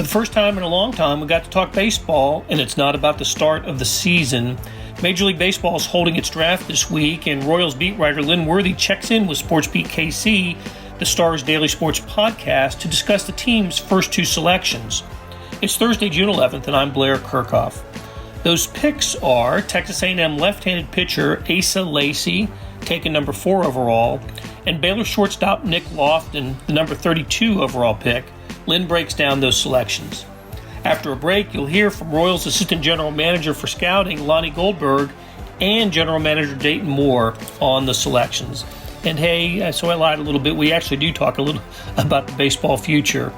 the first time in a long time, we got to talk baseball, and it's not about the start of the season. Major League Baseball is holding its draft this week, and Royals beat writer Lynn Worthy checks in with SportsBeat KC, the Star's daily sports podcast, to discuss the team's first two selections. It's Thursday, June 11th, and I'm Blair Kirchhoff. Those picks are Texas A&M left-handed pitcher Asa Lacy, taken number 4 overall, and Baylor shortstop Nick Loftin, the number 32 overall pick. Lynn breaks down those selections. After a break, you'll hear from Royals Assistant General Manager for Scouting, Lonnie Goldberg, and General Manager Dayton Moore on the selections. And hey, so I lied a little bit. We actually do talk a little about the baseball future.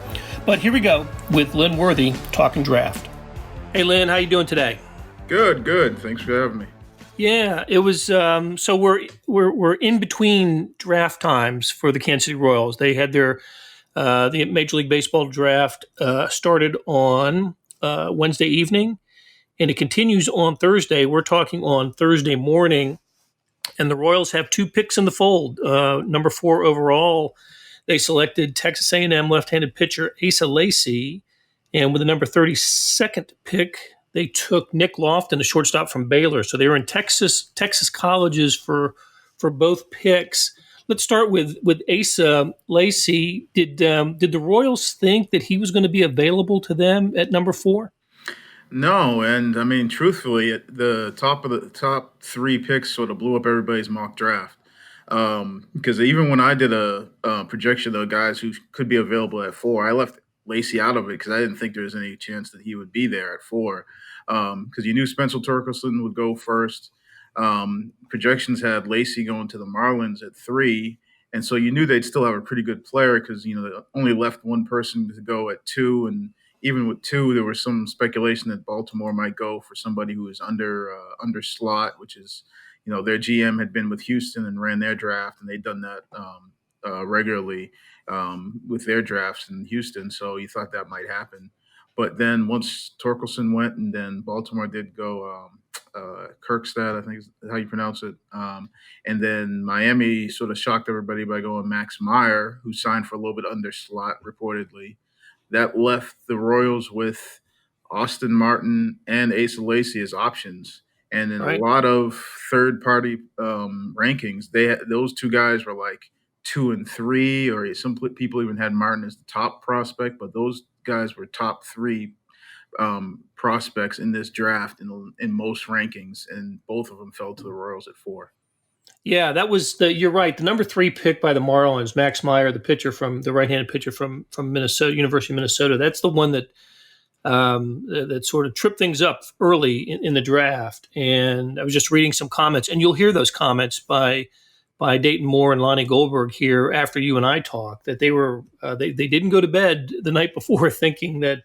But here we go with Lynn Worthy talking draft. Hey, Lynn, how you doing today? Good. Thanks for having me. Yeah, it was. So we're in between draft times for the Kansas City Royals. They had their the Major League Baseball draft started on Wednesday evening, and it continues on Thursday. We're talking on Thursday morning, and the Royals have 2 picks in the fold. Number 4 overall, they selected Texas A&M left-handed pitcher Asa Lacy, and with the number 32nd pick, they took Nick Loftin, the shortstop from Baylor. So they were in Texas colleges for both picks. Let's start with Asa Lacy. Did the Royals think that he was going to be available to them at number 4? No, and I mean, truthfully, at the top 3 picks sort of blew up everybody's mock draft. Because even when I did a projection of guys who could be available at 4, I left Lacy out of it because I didn't think there was any chance that he would be there at 4. Because you knew Spencer Torkelson would go first. Projections had Lacy going to the Marlins at 3, and so you knew they'd still have a pretty good player because they only left one person to go at 2, and even with 2, there was some speculation that Baltimore might go for somebody who was under slot, which is their GM had been with Houston and ran their draft, and they'd done that regularly with their drafts in Houston, so you thought that might happen. But then once Torkelson went, and then Baltimore did go Kirkstad, I think is how you pronounce it. And then Miami sort of shocked everybody by going Max Meyer, who signed for a little bit under slot reportedly. That left the Royals with Austin Martin and Asa Lacy as options. And in a lot of third-party rankings, those 2 guys were like 2 and 3, or some people even had Martin as the top prospect, but those guys were top 3 prospects in this draft in most rankings, and both of them fell to the Royals at 4. Yeah, that was you're right. The number 3 pick by the Marlins, Max Meyer, the right-handed pitcher from Minnesota, University of Minnesota. That's the one that that sort of tripped things up early in the draft. And I was just reading some comments, and you'll hear those comments by Dayton Moore and Lonnie Goldberg here after you and I talk, that they were they didn't go to bed the night before thinking that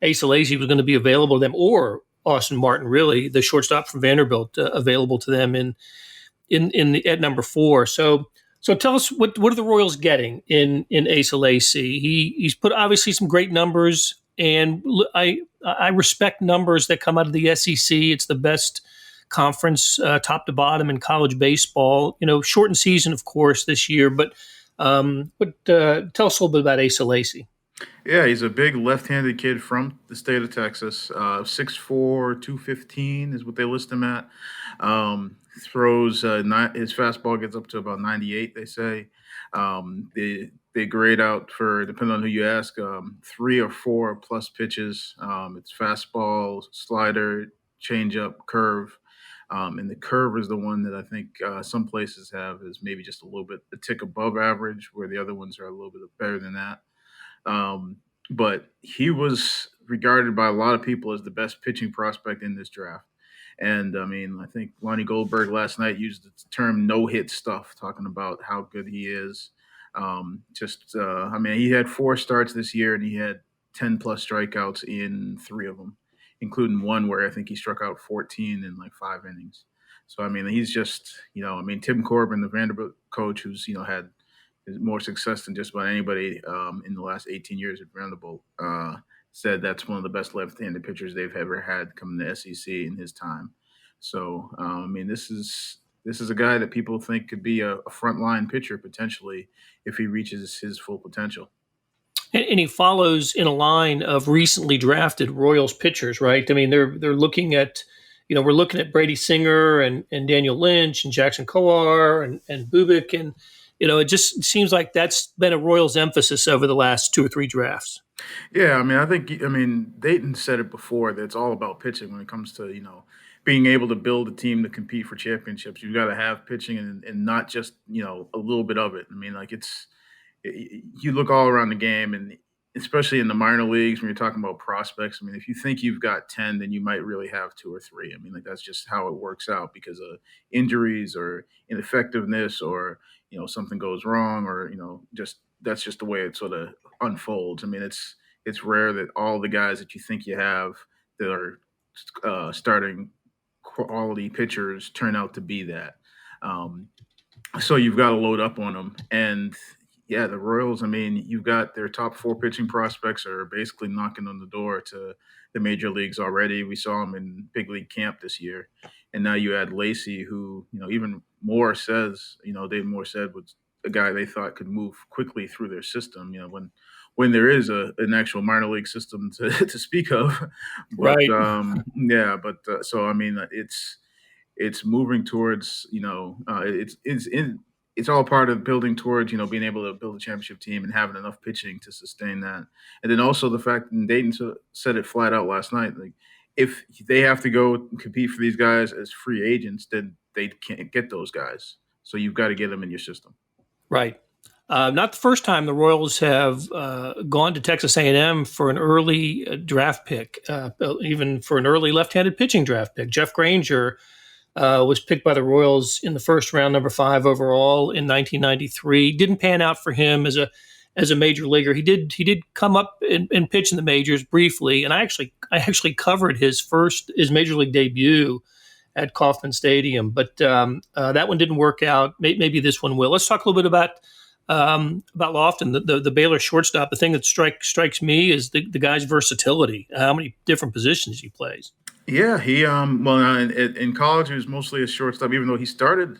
Asa Lacy was going to be available to them, or Austin Martin, really, the shortstop from Vanderbilt, available to them at number 4. So tell us, what are the Royals getting in Asa Lacy? He's put obviously some great numbers, and I respect numbers that come out of the SEC. It's the best conference, top to bottom, in college baseball. Shortened season, of course, this year. But tell us a little bit about Asa Lacy. Yeah, he's a big left-handed kid from the state of Texas. 6'4", 215 is what they list him at. Throws his fastball gets up to about 98, they say. They grade out for, depending on who you ask, 3 or 4 plus pitches. It's fastball, slider, changeup, curve. And the curve is the one that I think some places have is maybe just a little bit a tick above average, where the other ones are a little bit better than that. But he was regarded by a lot of people as the best pitching prospect in this draft. And, I mean, I think Lonnie Goldberg last night used the term no-hit stuff, talking about how good he is. He had 4 starts this year, and he had 10-plus strikeouts in 3 of them, including one where I think he struck out 14 in like 5 innings. So, I mean, he's just, Tim Corbin, the Vanderbilt coach, who's, had more success than just about anybody in the last 18 years at Vanderbilt, said that's one of the best left-handed pitchers they've ever had come to the SEC in his time. So, this is a guy that people think could be a frontline pitcher potentially if he reaches his full potential. And he follows in a line of recently drafted Royals pitchers, right? I mean, they're looking at, we're looking at Brady Singer and Daniel Lynch and Jackson Kowar and Bubik, and it just seems like that's been a Royals emphasis over the last 2 or 3 drafts. Yeah, I mean, Dayton said it before that it's all about pitching when it comes to being able to build a team to compete for championships. You've got to have pitching and not just a little bit of it. I mean, like you look all around the game, and especially in the minor leagues when you're talking about prospects. I mean, if you think you've got 10, then you might really have 2 or 3. I mean, like that's just how it works out because of injuries or ineffectiveness or something goes wrong or just that's just the way it sort of unfolds. I mean, it's rare that all the guys that you think you have that are starting quality pitchers turn out to be that. Um, so you've got to load up on them. And yeah, the Royals, I mean, you've got their top 4 pitching prospects are basically knocking on the door to the major leagues already. We saw them in big league camp this year. And now you add Lacey, who, even Moore says, Dave Moore said was a guy they thought could move quickly through their system, when there is an actual minor league system to speak of. But Right. so I mean, it's moving towards it's all part of building towards being able to build a championship team and having enough pitching to sustain that. And then also the fact, and Dayton said it flat out last night, like if they have to go compete for these guys as free agents, then they can't get those guys. So you've got to get them in your system. Right. Not the first time the Royals have gone to Texas A&M for an early draft pick, even for an early left-handed pitching draft pick. Jeff Granger was picked by the Royals in the first round, number 5 overall in 1993. Didn't pan out for him as a major leaguer. He did come up and pitch in the majors briefly, and I actually covered his major league debut at Kauffman Stadium, but that one didn't work out. Maybe this one will. Let's talk a little bit about Lofton, the Baylor shortstop. The thing that strikes me is the guy's versatility. How many different positions he plays. Yeah, he in college he was mostly a shortstop, even though he started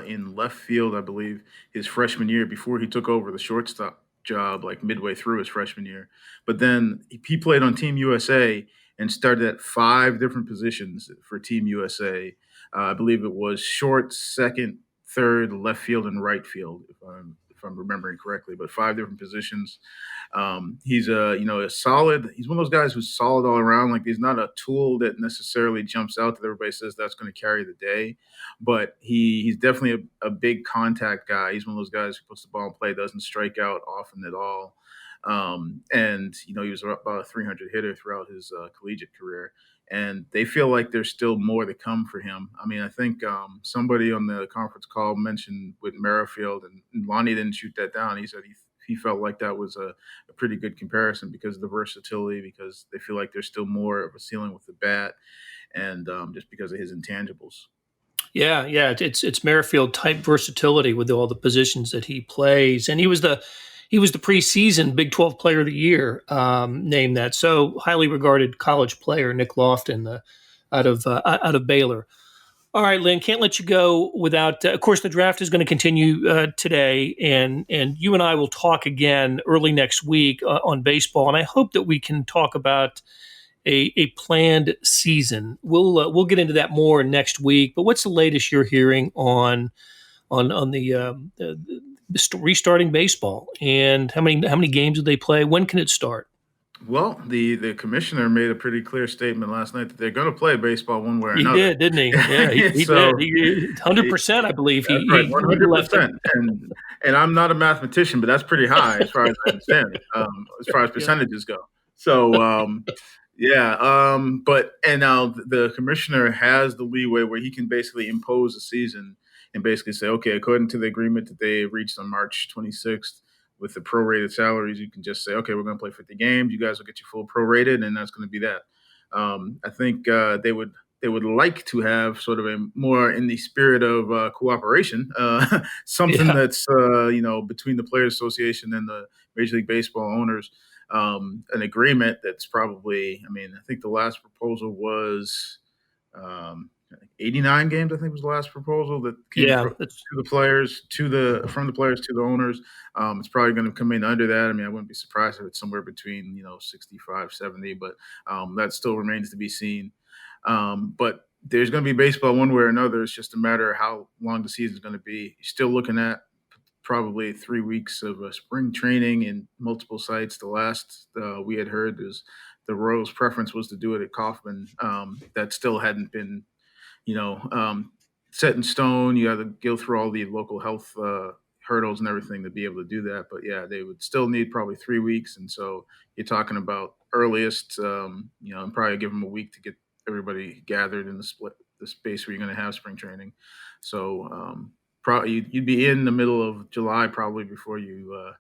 in left field, I believe, his freshman year before he took over the shortstop job, like midway through his freshman year. But then he played on Team USA and started at 5 different positions for Team USA. I believe it was short, second, third, left field, and right field, if I'm remembering correctly. But 5 different positions. He's a solid. He's one of those guys who's solid all around. Like he's not a tool that necessarily jumps out that everybody says that's going to carry the day, but he's definitely a big contact guy. He's one of those guys who puts the ball in play, doesn't strike out often at all. And he was about a 300 hitter throughout his collegiate career. And they feel like there's still more to come for him. I mean, I think somebody on the conference call mentioned with Merrifield, and Lonnie didn't shoot that down. He said he felt like that was a pretty good comparison because of the versatility, because they feel like there's still more of a ceiling with the bat, and just because of his intangibles. Yeah, it's Merrifield type versatility with all the positions that he plays, and he was the preseason Big 12 Player of the Year, named that. So highly regarded college player Nick Loftin, out of Baylor. All right, Lynn, can't let you go without. Of course, the draft is going to continue today, and you and I will talk again early next week on baseball. And I hope that we can talk about a planned season. We'll get into that more next week. But what's the latest you're hearing on the restarting baseball, and how many games do they play? When can it start? Well, the commissioner made a pretty clear statement last night that they're going to play baseball one way or He another. did, didn't he? Yeah, he So did. 100%, I believe. that's right, 100%. And I'm not a mathematician, but that's pretty high as far as I understand it, as far as percentages go. So but now the commissioner has the leeway where he can basically impose a season and basically say, okay, according to the agreement that they reached on March 26th with the prorated salaries, you can just say, okay, we're going to play 50 games. You guys will get your full prorated, and that's going to be that. I think they would like to have sort of a more in the spirit of cooperation, something that's between the Players Association and the Major League Baseball owners, an agreement that's probably. I mean, I think the last proposal was 89 games, I think was the last proposal that came to the players, from the players to the owners. It's probably going to come in under that. I mean, I wouldn't be surprised if it's somewhere between 65, 70, but that still remains to be seen. But there's going to be baseball one way or another. It's just a matter of how long the season is going to be. You're still looking at probably 3 weeks of spring training in multiple sites. The last we had heard is the Royals' preference was to do it at Kauffman. That still hadn't been, set in stone. You have to go through all the local health hurdles and everything to be able to do that. But yeah, they would still need probably 3 weeks. And so you're talking about earliest, and probably give them a week to get everybody gathered in the space where you're going to have spring training. So probably you'd be in the middle of July probably before you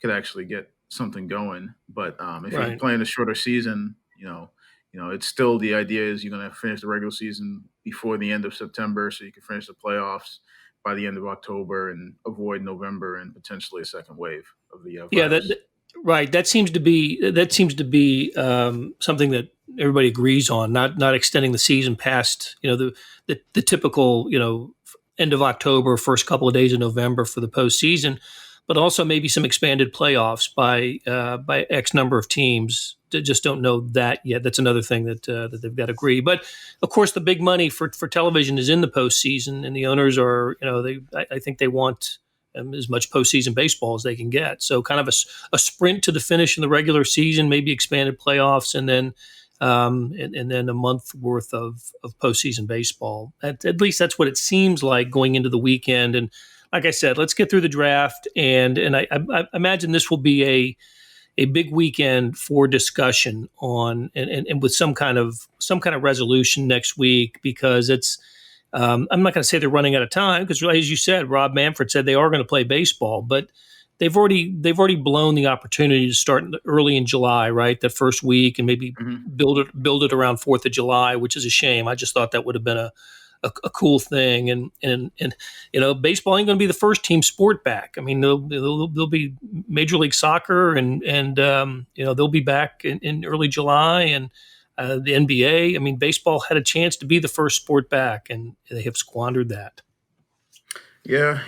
could actually get something going. But if you're playing a shorter season, it's still, the idea is you're going to finish the regular season before the end of September so you can finish the playoffs by the end of October and avoid November and potentially a second wave of the virus. That seems to be something that everybody agrees on, not extending the season past the typical end of October, first couple of days of November for the postseason, but also maybe some expanded playoffs by X number of teams. Just don't know that yet. That's another thing that they've got to agree. But of course, the big money for television is in the postseason, and the owners are I think they want as much postseason baseball as they can get. So kind of a sprint to the finish in the regular season, maybe expanded playoffs, and then and then a month worth of postseason baseball. At least that's what it seems like going into the weekend. And like I said, let's get through the draft, and I imagine this will be a big weekend for discussion on and with some kind of resolution next week, because it's I'm not going to say they're running out of time, because as you said, Rob Manfred said they are going to play baseball, but they've already blown the opportunity to start early in July, right? That first week, and maybe build it around 4th of July, which is a shame. I just thought that would have been a cool thing, and baseball ain't going to be the first team sport back. I mean, there'll be Major League Soccer, and they'll be back in early July, and the NBA. I mean, baseball had a chance to be the first sport back, and they have squandered that. Yeah,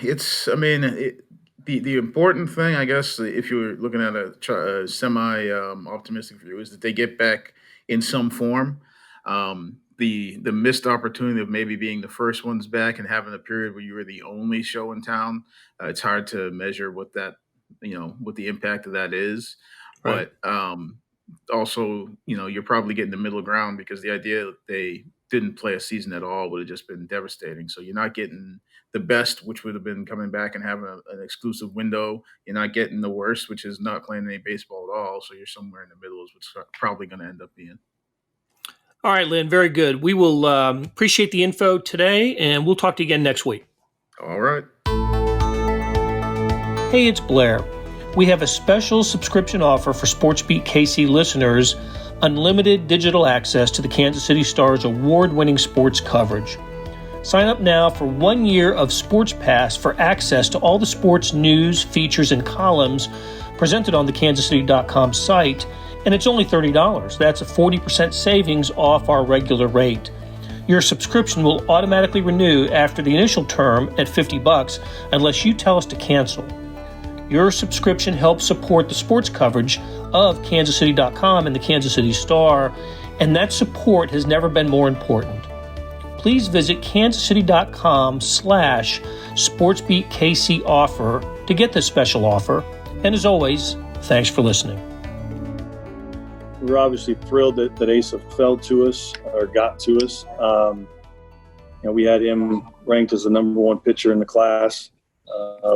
the important thing, I guess, if you're looking at a semi-optimistic view, is that they get back in some form. The missed opportunity of maybe being the first ones back and having a period where you were the only show in town, it's hard to measure what that, what the impact of that is. Right. But also, you're probably getting the middle ground, because the idea that they didn't play a season at all would have just been devastating. So you're not getting the best, which would have been coming back and having an exclusive window. You're not getting the worst, which is not playing any baseball at all. So you're somewhere in the middle, is what's probably going to end up being. All right, Lynn, very good. We will appreciate the info today, and we'll talk to you again next week. All right. Hey, it's Blair. We have a special subscription offer for SportsBeat KC listeners: unlimited digital access to the Kansas City Star's award-winning sports coverage. Sign up now for 1 year of Sports Pass for access to all the sports news, features, and columns presented on the kansascity.com site, and it's only $30. That's a 40% savings off our regular rate. Your subscription will automatically renew after the initial term at $50 unless you tell us to cancel. Your subscription helps support the sports coverage of kansascity.com and the Kansas City Star, and that support has never been more important. Please visit kansascity.com/SportsBeatKC offer to get this special offer. And as always, thanks for listening. We were obviously thrilled that Asa fell to us, or got to us. We had him ranked as the number one pitcher in the class.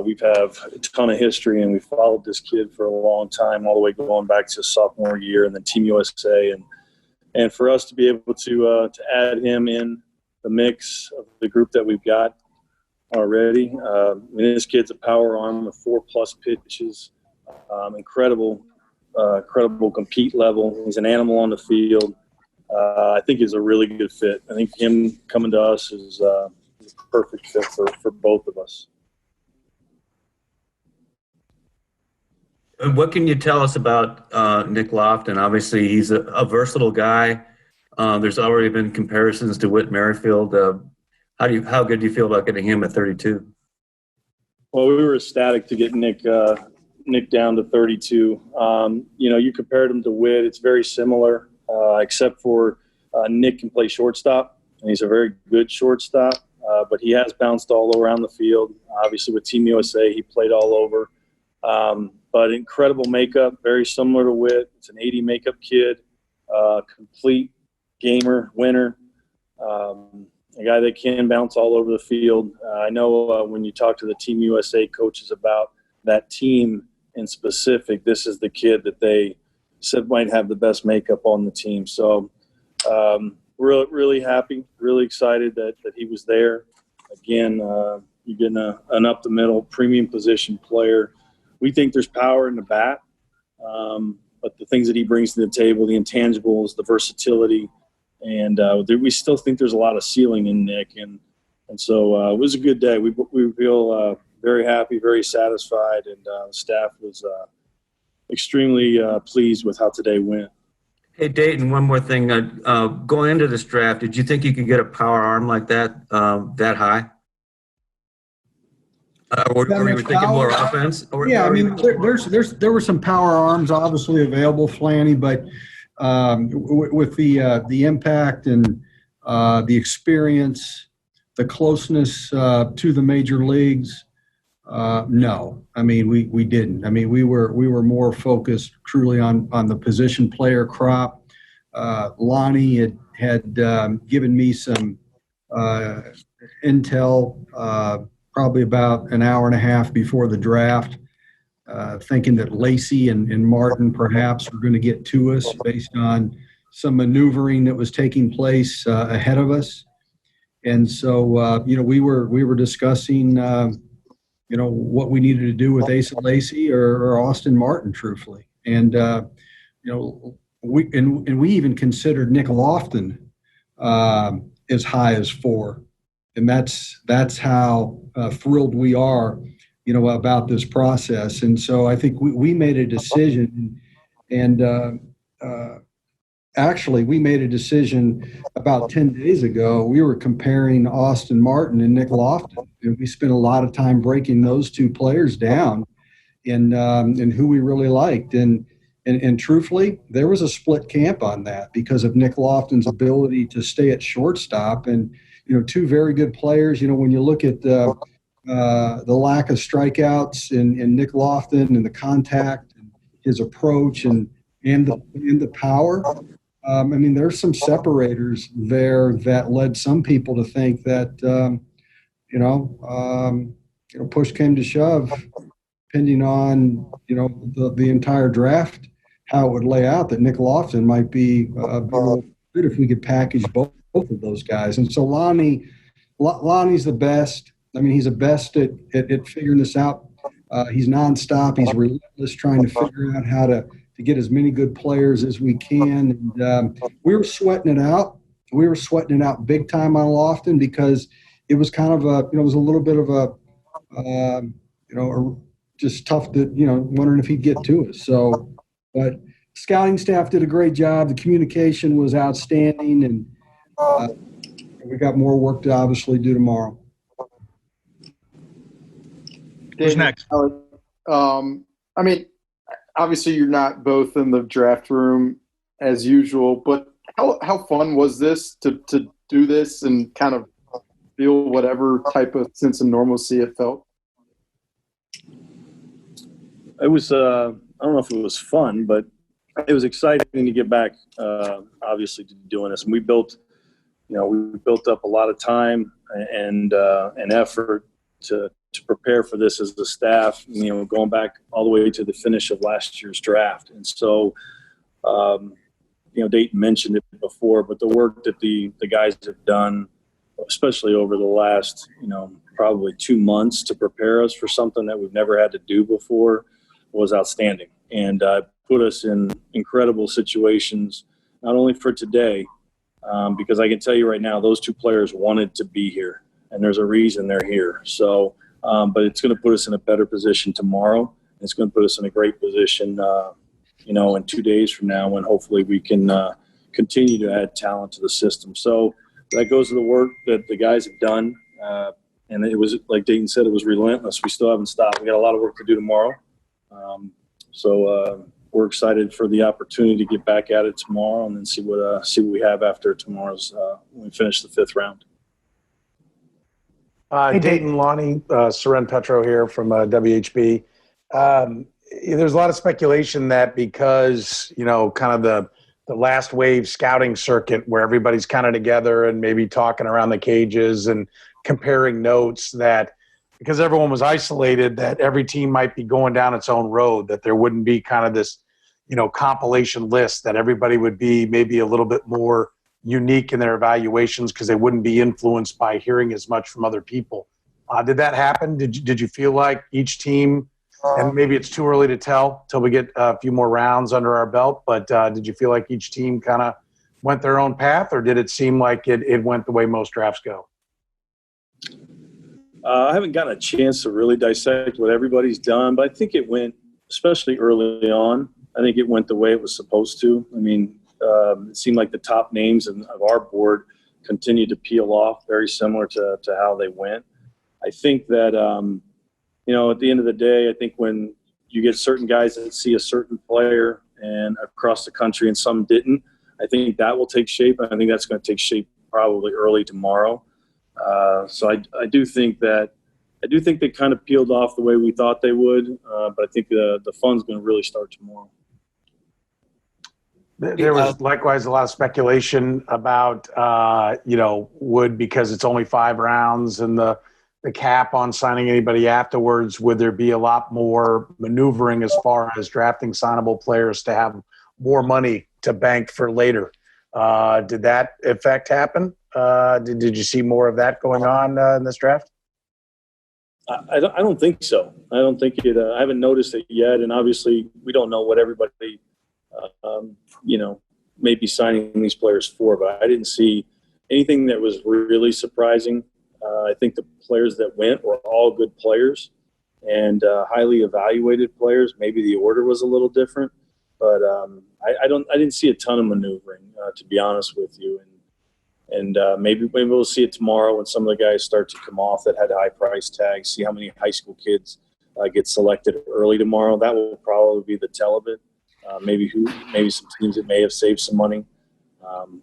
We've have a ton of history, and we followed this kid for a long time, all the way going back to sophomore year and then Team USA. And for us to be able to add him in the mix of the group that we've got already, this kid's a power arm with 4+ pitches, incredible compete level. He's an animal on the field. I think he's a really good fit. I think him coming to us is a perfect fit for both of us. What can you tell us about Nick Loftin? Obviously, he's a versatile guy. There's already been comparisons to Whit Merrifield. How good do you feel about getting him at 32? Well, we were ecstatic to get Nick down to 32. You compared him to Whit. It's very similar, except for Nick can play shortstop, and he's a very good shortstop. But he has bounced all around the field. Obviously, with Team USA, he played all over. But incredible makeup, very similar to Whit. It's an 80 makeup kid, complete gamer, winner, a guy that can bounce all over the field. I know when you talk to the Team USA coaches about that team in specific, this is the kid that they said might have the best makeup on the team. So we're really happy, really excited that he was there. Again, you're getting an up-the-middle premium position player. We think there's power in the bat, but the things that he brings to the table, the intangibles, the versatility, and we still think there's a lot of ceiling in Nick. And so it was a good day. We feel very happy, very satisfied, and the staff was extremely pleased with how today went. Hey, Dayton, one more thing. Going into this draft, did you think you could get a power arm like that high? Or you were thinking more offense? There were some power arms obviously available, Flanny, but with the impact and the experience, the closeness to the major leagues, no. I mean, we didn't. I mean, we were more focused truly on the position player crop. Lonnie had given me some intel probably about an hour and a half before the draft, thinking that Lacee and Martin perhaps were going to get to us based on some maneuvering that was taking place ahead of us. And so, we were discussing, what we needed to do with Asa Lacy or Austin Martin, truthfully. And, we even considered Nick Loftin as high as 4. And that's how thrilled we are, about this process. And so I think we made a decision, and actually we made a decision about 10 days ago. We were comparing Austin Martin and Nick Loftin, and we spent a lot of time breaking those two players down and who we really liked. And truthfully, there was a split camp on that because of Nick Loftin's ability to stay at shortstop. And two very good players. When you look at the lack of strikeouts in Nick Loftin and the contact and his approach and the power, there's some separators there that led some people to think that push came to shove, depending on the entire draft, how it would lay out, that Nick Loftin might be good if we could package both of those guys. And so Lonnie's the best. I mean, he's the best at figuring this out. He's nonstop. He's relentless trying to figure out how to get as many good players as we can. And we were sweating it out. We were sweating it out big time on Lofton because it was kind of it was a little bit of just tough to, wondering if he'd get to us. So, but scouting staff did a great job. The communication was outstanding, and we got more work to obviously do tomorrow. Who's next? Obviously you're not both in the draft room as usual, but how fun was this to do this and kind of feel whatever type of sense of normalcy it felt? It was, I don't know if it was fun, but it was exciting to get back, obviously, to doing this. And we built up a lot of time and effort to prepare for this as a staff, going back all the way to the finish of last year's draft. And so, Dayton mentioned it before, but the work that the guys have done, especially over the last, probably 2 months to prepare us for something that we've never had to do before, was outstanding. And put us in incredible situations, not only for today, because I can tell you right now, those two players wanted to be here, and there's a reason they're here. So, but it's going to put us in a better position tomorrow. It's going to put us in a great position, in 2 days from now, when hopefully we can continue to add talent to the system. So that goes to the work that the guys have done. And it was, like Dayton said, it was relentless. We still haven't stopped. We got a lot of work to do tomorrow. So we're excited for the opportunity to get back at it tomorrow and then see what we have after tomorrow's when we finish the 5th round. Dayton, Lonnie, Seren Petro here from WHB. There's a lot of speculation that because, kind of the last wave scouting circuit where everybody's kind of together and maybe talking around the cages and comparing notes, that because everyone was isolated, that every team might be going down its own road, that there wouldn't be kind of this, compilation list, that everybody would be maybe a little bit more unique in their evaluations because they wouldn't be influenced by hearing as much from other people. Did that happen? Did you feel like each team, and maybe it's too early to tell till we get a few more rounds under our belt, but did you feel like each team kind of went their own path, or did it seem like it went the way most drafts go? I haven't gotten a chance to really dissect what everybody's done, but I think it went, especially early on, I think it went the way it was supposed to. I mean, it seemed like the top names of our board continued to peel off, very similar to how they went. I think that, at the end of the day, I think when you get certain guys that see a certain player and across the country and some didn't, I think that will take shape. I think that's going to take shape probably early tomorrow. So I do think they kind of peeled off the way we thought they would, but I think the fun's going to really start tomorrow. There was likewise a lot of speculation about, because it's only 5 rounds and the cap on signing anybody afterwards, would there be a lot more maneuvering as far as drafting signable players to have more money to bank for later? Did that effect happen? Did you see more of that going on in this draft? I don't think so. I don't think it. I haven't noticed it yet, and obviously we don't know what everybody, may be signing these players for. But I didn't see anything that was really surprising. I think the players that went were all good players and highly evaluated players. Maybe the order was a little different, but I didn't see a ton of maneuvering, to be honest with you. And maybe we'll see it tomorrow when some of the guys start to come off that had high price tags, see how many high school kids get selected early tomorrow. That will probably be the tell of it. Maybe some teams that may have saved some money.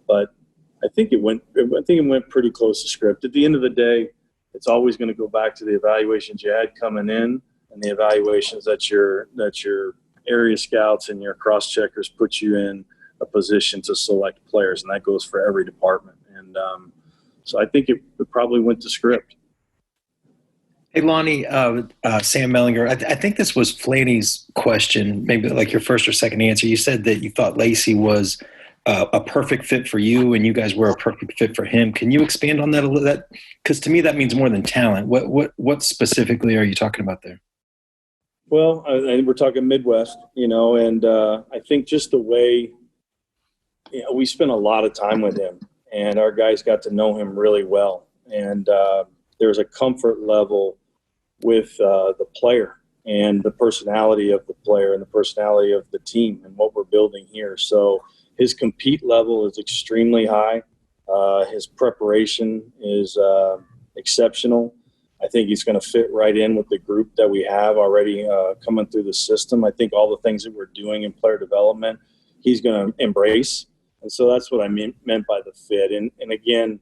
But I think it went pretty close to script. At the end of the day, it's always going to go back to the evaluations you had coming in and the evaluations that your area scouts and your cross checkers put you in a position to select players, and that goes for every department. And so I think it probably went to script. Hey, Lonnie, Sam Mellinger, I think this was Flanny's question, maybe like your first or second answer. You said that you thought Lacee was a perfect fit for you and you guys were a perfect fit for him. Can you expand on that a little bit? Because to me, that means more than talent. What specifically are you talking about there? Well, we're talking Midwest, and I think just the way we spent a lot of time with him and our guys got to know him really well. And there's a comfort level with the player and the personality of the player and the personality of the team and what we're building here. So his compete level is extremely high. His preparation is exceptional. I think he's going to fit right in with the group that we have already coming through the system. I think all the things that we're doing in player development, he's going to embrace. And so that's what I meant by the fit. And again,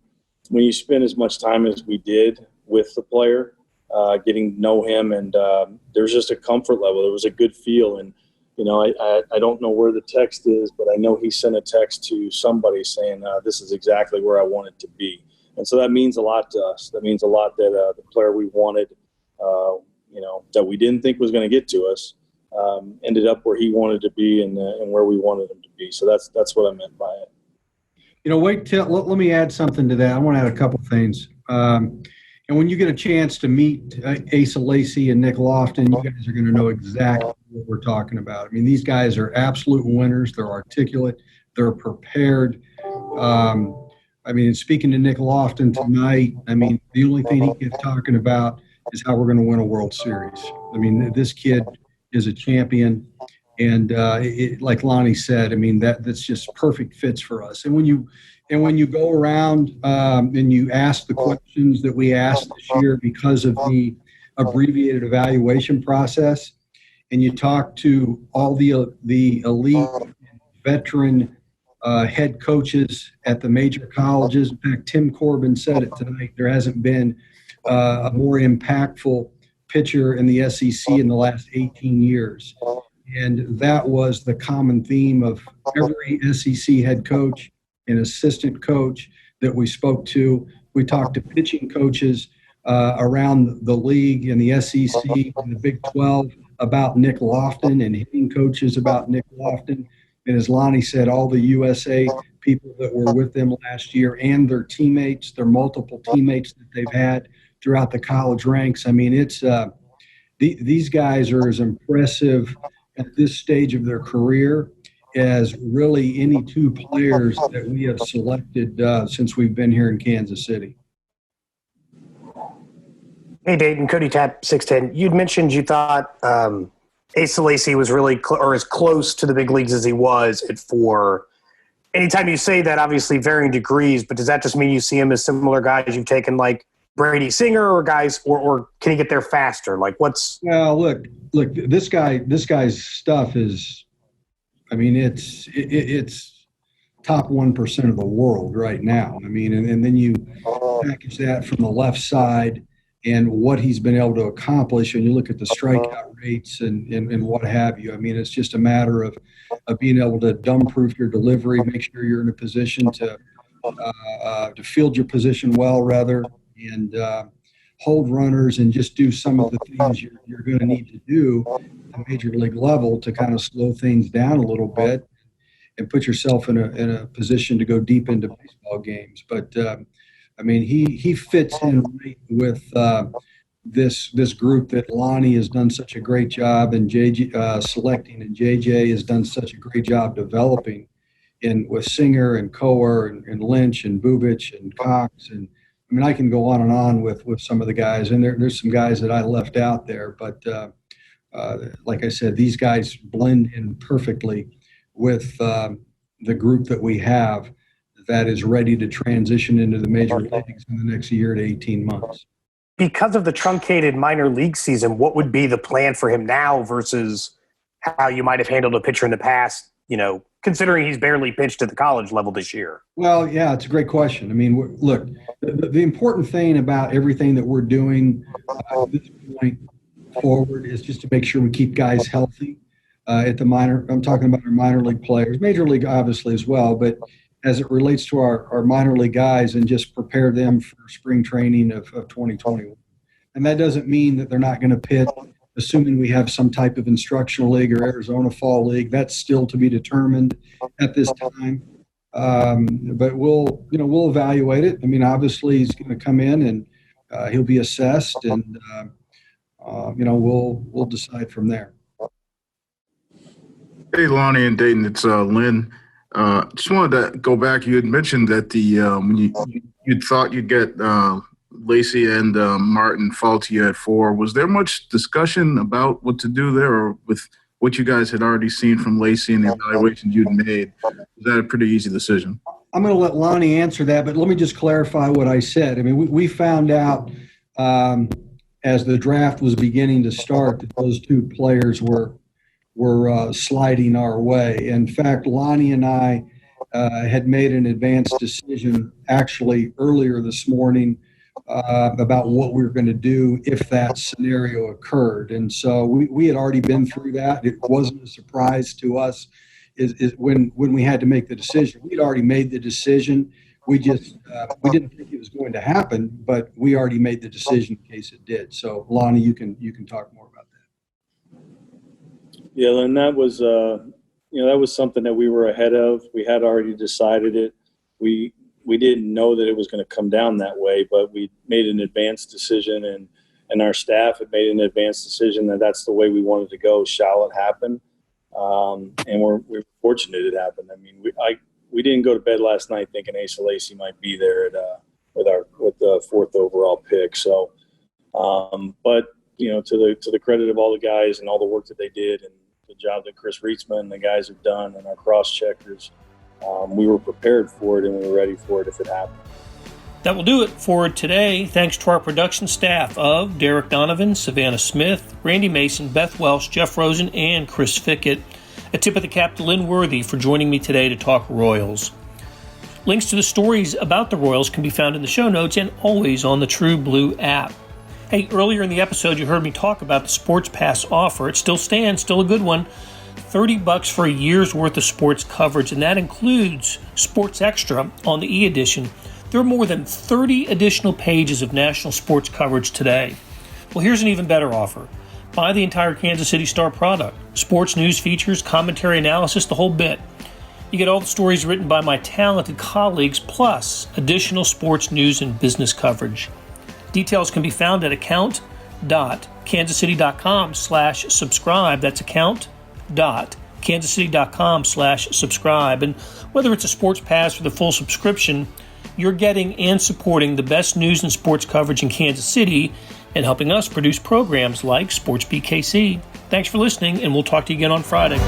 when you spend as much time as we did with the player, getting to know him, and there's just a comfort level. There was a good feel. And, I don't know where the text is, but I know he sent a text to somebody saying, this is exactly where I want it to be. And so that means a lot to us. That means a lot that the player we wanted, that we didn't think was going to get to us, ended up where he wanted to be and where we wanted him to be. So that's what I meant by it. Wait till let me add something to that. I want to add a couple things. And when you get a chance to meet Asa Lacy and Nick Loftin, you guys are going to know exactly what we're talking about. I mean, these guys are absolute winners. They're articulate. They're prepared. Speaking to Nick Loftin tonight, the only thing he kept talking about is how we're going to win a World Series. This kid is a champion. And like Lonnie said, I mean, that's just perfect fits for us. And when you go around and you ask the questions that we asked this year because of the abbreviated evaluation process, and you talk to all the elite veteran head coaches at the major colleges. In fact, Tim Corbin said it tonight. There hasn't been a more impactful pitcher in the SEC in the last 18 years. And that was the common theme of every SEC head coach and assistant coach that we spoke to. We talked to pitching coaches around the league and the SEC and the Big 12 about Nick Loftin, and hitting coaches about Nick Loftin. And as Lonnie said, all the USA people that were with them last year and their teammates, their multiple teammates that they've had throughout the college ranks. I mean, it's these guys are as impressive at this stage of their career as really any two players that we have selected since we've been here in Kansas City. Hey, Dayton, Cody Tapp, 610. You'd mentioned you thought Asa Lacy was really or as close to the big leagues as he was at 4. Anytime you say that, obviously varying degrees, but does that just mean you see him as similar guys you've taken like Brady Singer or guys, or can he get there faster? Like what's – Well, look, this guy's stuff is – I mean, it's top 1% of the world right now. I mean, and then you package that from the left side and what he's been able to accomplish, and you look at the strikeout rates and what have you. I mean, it's just a matter of being able to dumb-proof your delivery, make sure you're in a position to field your position well, rather, and hold runners and just do some of the things you're going to need to do at the major league level to kind of slow things down a little bit and put yourself in a position to go deep into baseball games. But I mean, he fits in right with this group that Lonnie has done such a great job and selecting, and JJ has done such a great job developing with Singer and Coer and Lynch and Bubich and Cox. And I mean, I can go on and on with some of the guys, and there's some guys that I left out there. But like I said, these guys blend in perfectly with the group that we have that is ready to transition into the major leagues in the next year to 18 months. Because of the truncated minor league season, what would be the plan for him now versus how you might have handled a pitcher in the past, you know, considering he's barely pitched at the college level this year? Well, yeah, it's a great question. I mean, look, the important thing about everything that we're doing at this point forward is just to make sure we keep guys healthy at the minor. I'm talking about our minor league players, major league obviously as well, but as it relates to our minor league guys, and just prepare them for spring training of 2021. And that doesn't mean that they're not going to pitch, assuming we have some type of instructional league or Arizona Fall League. That's still to be determined at this time. But we'll evaluate it. I mean, obviously he's going to come in and he'll be assessed, and we'll decide from there. Hey, Lonnie and Dayton, it's Lynn. Just wanted to go back. You had mentioned that when you thought you'd get Lacee and Martin fall to you at 4. Was there much discussion about what to do there, or with what you guys had already seen from Lacee and the evaluations you'd made? Was that a pretty easy decision? I'm going to let Lonnie answer that, but let me just clarify what I said. I mean, we found out as the draft was beginning to start that those two players were sliding our way. In fact, Lonnie and I had made an advanced decision actually earlier this morning about what we were going to do if that scenario occurred. And so we had already been through that. It wasn't a surprise to us is when we had to make the decision. We'd already made the decision. We just we didn't think it was going to happen, but we already made the decision in case it did. So Lonnie, you can talk more about that. Yeah, and that was that was something that we were ahead of. We had already decided it. We didn't know that it was going to come down that way, but we made an advanced decision, and our staff had made an advanced decision that that's the way we wanted to go. Shall it happen? And we're fortunate it happened. I mean, we didn't go to bed last night thinking Asa Lacy might be there with the 4th overall pick. So, but to the credit of all the guys and all the work that they did, and the job that Chris Rietzman and the guys have done and our cross-checkers, we were prepared for it and we were ready for it if it happened. That will do it for today. Thanks to our production staff of Derek Donovan, Savannah Smith, Randy Mason, Beth Welsh, Jeff Rosen, and Chris Fickett. A tip of the cap to Lynn Worthy for joining me today to talk Royals. Links to the stories about the Royals can be found in the show notes and always on the True Blue app. Hey, earlier in the episode you heard me talk about the Sports Pass offer. It still stands, still a good one. $30 for a year's worth of sports coverage, and that includes Sports Extra on the e-edition. There are more than 30 additional pages of national sports coverage today. Well, here's an even better offer. Buy the entire Kansas City Star product. Sports news features, commentary analysis, the whole bit. You get all the stories written by my talented colleagues, plus additional sports news and business coverage. Details can be found at account.kansascity.com/subscribe. That's account.kansascity.com/subscribe. And whether it's a sports pass or the full subscription, you're getting and supporting the best news and sports coverage in Kansas City and helping us produce programs like SportsBeat KC. Thanks for listening, and we'll talk to you again on Friday.